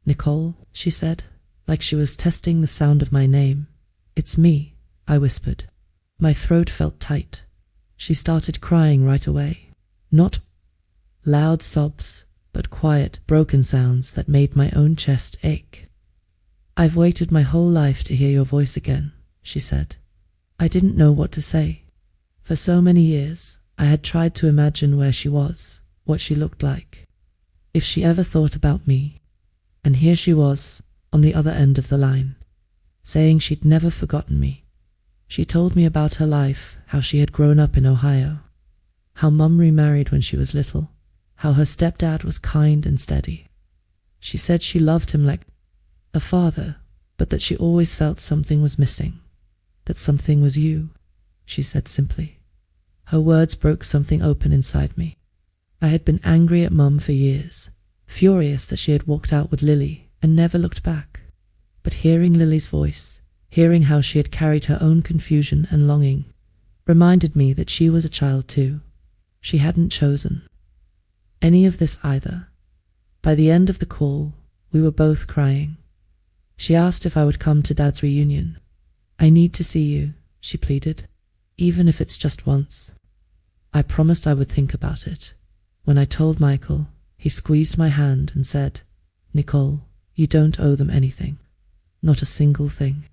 "Nicole," she said, like she was testing the sound of my name. "It's me," I whispered. My throat felt tight. She started crying right away. Not loud sobs, but quiet, broken sounds that made my own chest ache. "I've waited my whole life to hear your voice again," she said. I didn't know what to say. For so many years, I had tried to imagine where she was, what she looked like, if she ever thought about me. And here she was, on the other end of the line, saying she'd never forgotten me. She told me about her life, how she had grown up in Ohio, how Mum remarried when she was little, how her stepdad was kind and steady. She said she loved him like a father, but that she always felt something was missing. That something was you, she said simply. Her words broke something open inside me. I had been angry at Mum for years, furious that she had walked out with Lily and never looked back. But hearing Lily's voice, hearing how she had carried her own confusion and longing, reminded me that she was a child too. She hadn't chosen any of this either. By the end of the call, we were both crying. She asked if I would come to Dad's reunion. I need to see you, she pleaded, even if it's just once. I promised I would think about it. When I told Michael, he squeezed my hand and said, Nicole, you don't owe them anything. Not a single thing.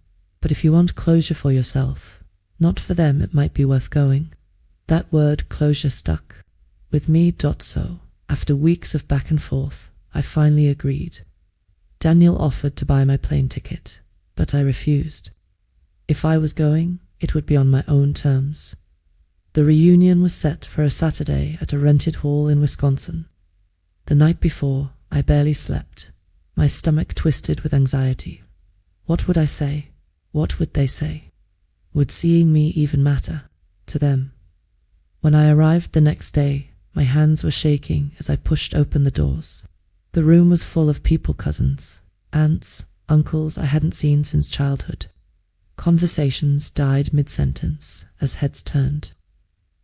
But if you want closure for yourself, not for them, it might be worth going. That word closure stuck. With me. So, after weeks of back and forth, I finally agreed. Daniel offered to buy my plane ticket, but I refused. If I was going, it would be on my own terms. The reunion was set for a Saturday at a rented hall in Wisconsin. The night before, I barely slept, my stomach twisted with anxiety. What would I say? What would they say? Would seeing me even matter to them? When I arrived the next day, my hands were shaking as I pushed open the doors. The room was full of people, cousins, aunts, uncles I hadn't seen since childhood. Conversations died mid-sentence as heads turned.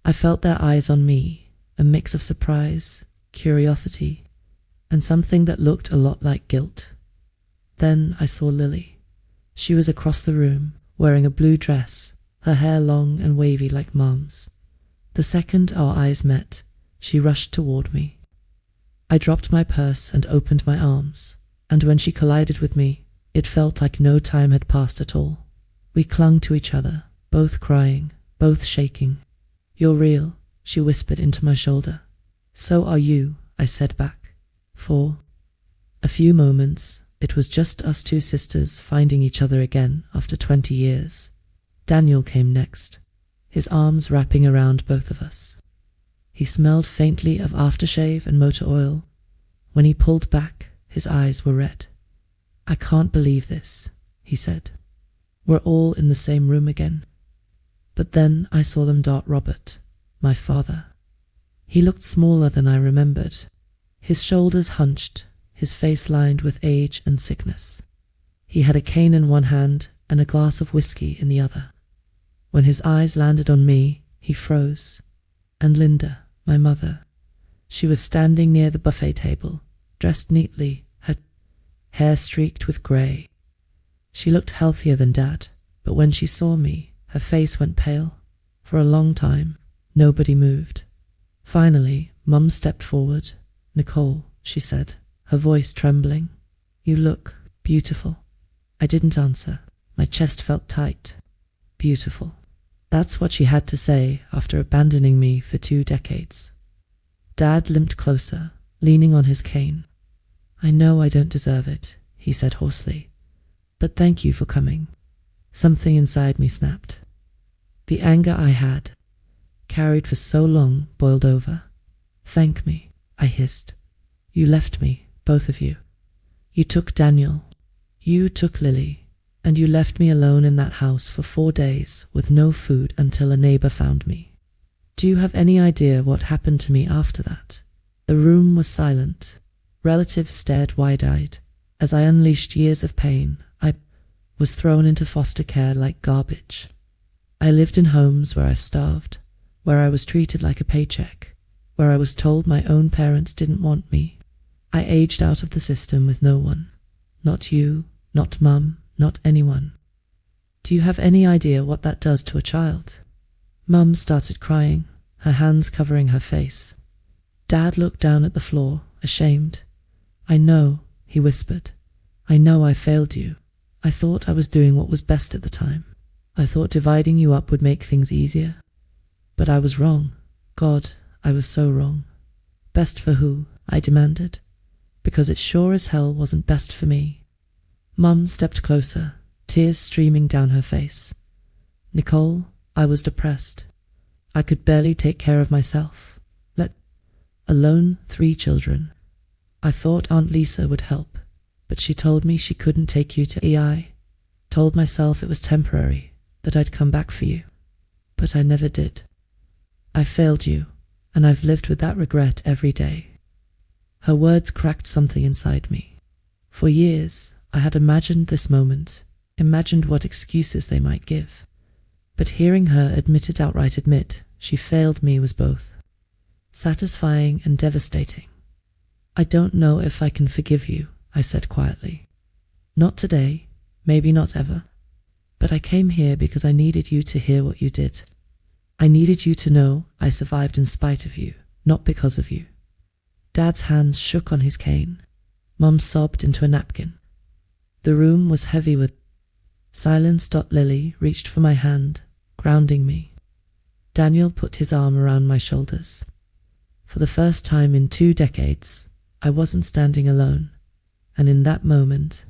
I felt their eyes on me, a mix of surprise, curiosity, and something that looked a lot like guilt. Then I saw Lily. She was across the room, wearing a blue dress, her hair long and wavy like Mom's. The second our eyes met, she rushed toward me. I dropped my purse and opened my arms, and when she collided with me, it felt like no time had passed at all. We clung to each other, both crying, both shaking. You're real, she whispered into my shoulder. So are you, I said back. For a few moments, it was just us two sisters finding each other again after 20 years. Daniel came next, his arms wrapping around both of us. He smelled faintly of aftershave and motor oil. When he pulled back, his eyes were red. I can't believe this, he said. We're all in the same room again. But then I saw them dart Robert, my father. He looked smaller than I remembered. His shoulders hunched, his face lined with age and sickness. He had a cane in one hand and a glass of whiskey in the other. When his eyes landed on me, he froze. And Linda, my mother, she was standing near the buffet table, dressed neatly, her hair streaked with grey. She looked healthier than Dad, but when she saw me, her face went pale. For a long time, nobody moved. Finally, Mum stepped forward. Nicole, she said, her voice trembling. You look beautiful. I didn't answer. My chest felt tight. Beautiful. That's what she had to say after abandoning me for 2 decades. Dad limped closer, leaning on his cane. I know I don't deserve it, he said hoarsely. But thank you for coming. Something inside me snapped. The anger I had, carried for so long, boiled over. Thank me, I hissed. You left me, both of you. You took Daniel. You took Lily. And you left me alone in that house for 4 days with no food until a neighbor found me. Do you have any idea what happened to me after that? The room was silent. Relatives stared wide-eyed. As I unleashed years of pain, I was thrown into foster care like garbage. I lived in homes where I starved, where I was treated like a paycheck, where I was told my own parents didn't want me. I aged out of the system with no one. Not you, not Mum, not anyone. Do you have any idea what that does to a child? Mum started crying, her hands covering her face. Dad looked down at the floor, ashamed. I know, he whispered. I know I failed you. I thought I was doing what was best at the time. I thought dividing you up would make things easier. But I was wrong. God, I was so wrong. Best for who? I demanded. Because it sure as hell wasn't best for me. Mum stepped closer, tears streaming down her face. Nicole, I was depressed. I could barely take care of myself, let alone 3 children. I thought Aunt Lisa would help, but she told me she couldn't take you to EI. Told myself it was temporary, that I'd come back for you. But I never did. I failed you, and I've lived with that regret every day. Her words cracked something inside me. For years, I had imagined this moment, imagined what excuses they might give. But hearing her admit she failed me was both satisfying and devastating. I don't know if I can forgive you, I said quietly. Not today, maybe not ever. But I came here because I needed you to hear what you did. I needed you to know I survived in spite of you, not because of you." Dad's hands shook on his cane. Mum sobbed into a napkin. The room was heavy with silence. Lily reached for my hand, grounding me. Daniel put his arm around my shoulders. For the first time in 2 decades, I wasn't standing alone. And in that moment,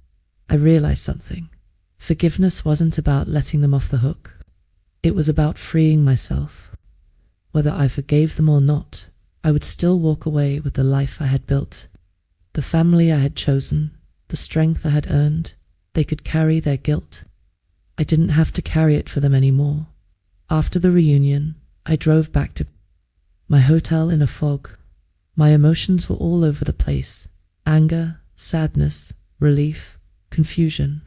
I realized something. Forgiveness wasn't about letting them off the hook. It was about freeing myself. Whether I forgave them or not, I would still walk away with the life I had built, the family I had chosen, the strength I had earned. They could carry their guilt. I didn't have to carry it for them anymore. After the reunion, I drove back to my hotel in a fog. My emotions were all over the place: anger, sadness, relief, confusion.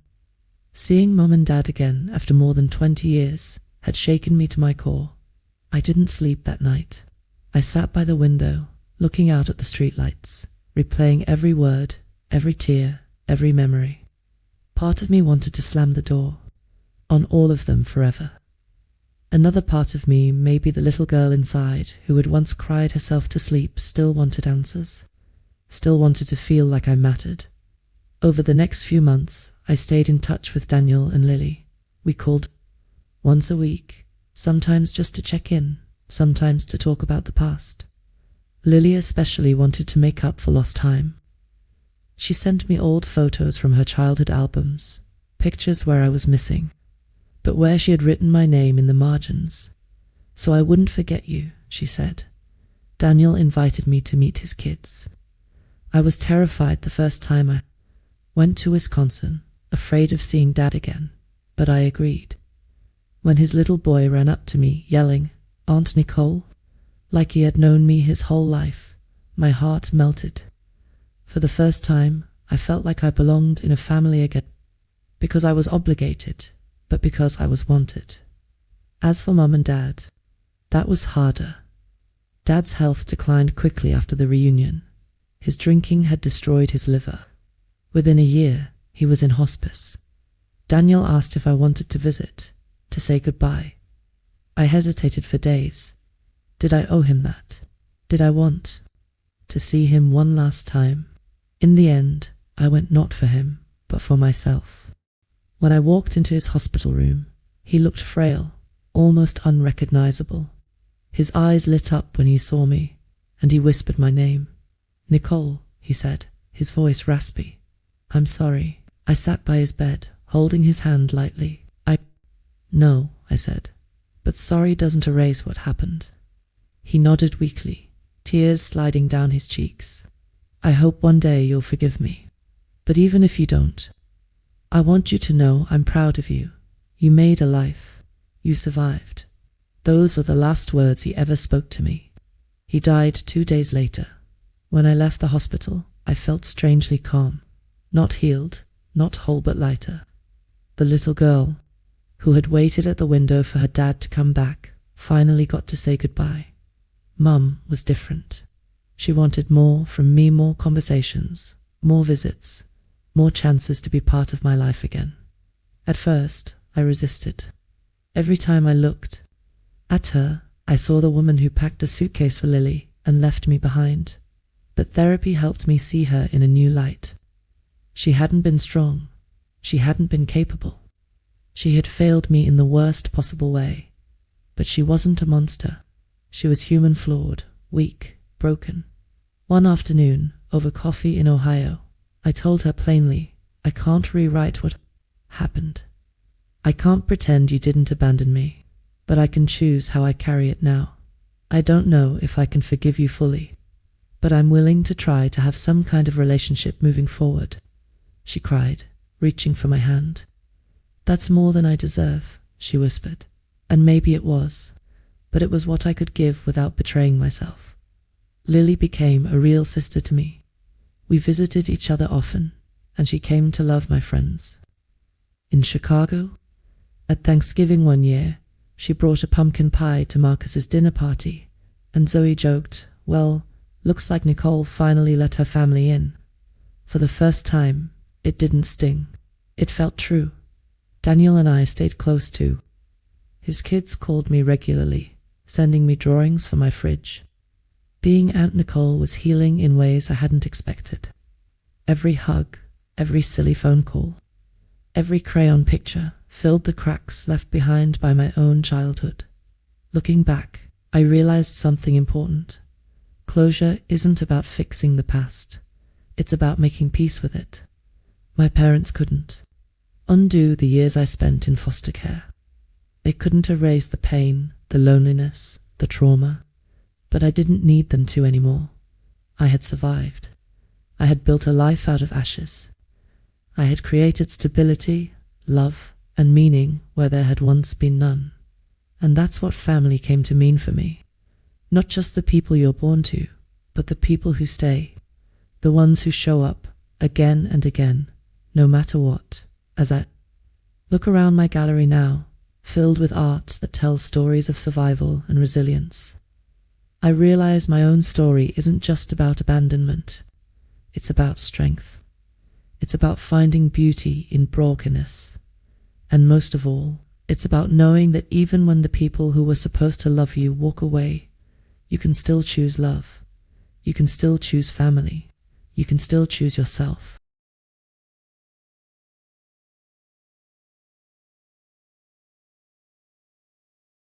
Seeing Mum and Dad again after more than 20 years had shaken me to my core. I didn't sleep that night. I sat by the window, looking out at the streetlights, replaying every word, every tear, every memory. Part of me wanted to slam the door on all of them forever. Another part of me, maybe the little girl inside who had once cried herself to sleep, still wanted answers, still wanted to feel like I mattered. Over the next few months, I stayed in touch with Daniel and Lily. We called once a week, sometimes just to check in, sometimes to talk about the past. Lily especially wanted to make up for lost time. She sent me old photos from her childhood albums, pictures where I was missing, but where she had written my name in the margins. "So I wouldn't forget you," she said. Daniel invited me to meet his kids. I was terrified the first time I went to Wisconsin, afraid of seeing Dad again, but I agreed. When his little boy ran up to me, yelling, "Aunt Nicole," like he had known me his whole life, my heart melted. For the first time, I felt like I belonged in a family again, because I was obligated, but because I was wanted. As for Mum and Dad, that was harder. Dad's health declined quickly after the reunion. His drinking had destroyed his liver. Within a year, he was in hospice. Daniel asked if I wanted to visit, to say goodbye. I hesitated for days. Did I owe him that? Did I want to see him one last time? In the end, I went not for him, but for myself. When I walked into his hospital room, he looked frail, almost unrecognizable. His eyes lit up when he saw me, and he whispered my name. "Nicole," he said, his voice raspy. "I'm sorry." I sat by his bed, holding his hand lightly. "No," I said, "but sorry doesn't erase what happened." He nodded weakly, tears sliding down his cheeks. "I hope one day you'll forgive me. But even if you don't, I want you to know I'm proud of you. You made a life. You survived." Those were the last words he ever spoke to me. He died 2 days later. When I left the hospital, I felt strangely calm. Not healed, not whole, but lighter. The little girl, who had waited at the window for her dad to come back, finally got to say goodbye. Mum was different. She wanted more from me, more conversations, more visits, more chances to be part of my life again. At first, I resisted. Every time I looked at her, I saw the woman who packed a suitcase for Lily and left me behind. But therapy helped me see her in a new light. She hadn't been strong. She hadn't been capable. She had failed me in the worst possible way. But she wasn't a monster. She was human, flawed, weak, broken. One afternoon, over coffee in Ohio, I told her plainly, "I can't rewrite what happened. I can't pretend you didn't abandon me, but I can choose how I carry it now. I don't know if I can forgive you fully, but I'm willing to try to have some kind of relationship moving forward." She cried, reaching for my hand. "That's more than I deserve," she whispered. And maybe it was, but it was what I could give without betraying myself. Lily became a real sister to me. We visited each other often, and she came to love my friends. In Chicago, at Thanksgiving one year, she brought a pumpkin pie to Marcus's dinner party, and Zoe joked, "Well, looks like Nicole finally let her family in." For the first time, it didn't sting. It felt true. Daniel and I stayed close too. His kids called me regularly, sending me drawings for my fridge. Being Aunt Nicole was healing in ways I hadn't expected. Every hug, every silly phone call, every crayon picture filled the cracks left behind by my own childhood. Looking back, I realized something important. Closure isn't about fixing the past. It's about making peace with it. My parents couldn't undo the years I spent in foster care. They couldn't erase the pain, the loneliness, the trauma, but I didn't need them to anymore. I had survived. I had built a life out of ashes. I had created stability, love, and meaning where there had once been none. And that's what family came to mean for me. Not just the people you're born to, but the people who stay, the ones who show up again and again, no matter what. As I look around my gallery now, filled with art that tells stories of survival and resilience, I realize my own story isn't just about abandonment. It's about strength. It's about finding beauty in brokenness. And most of all, it's about knowing that even when the people who were supposed to love you walk away, you can still choose love. You can still choose family. You can still choose yourself.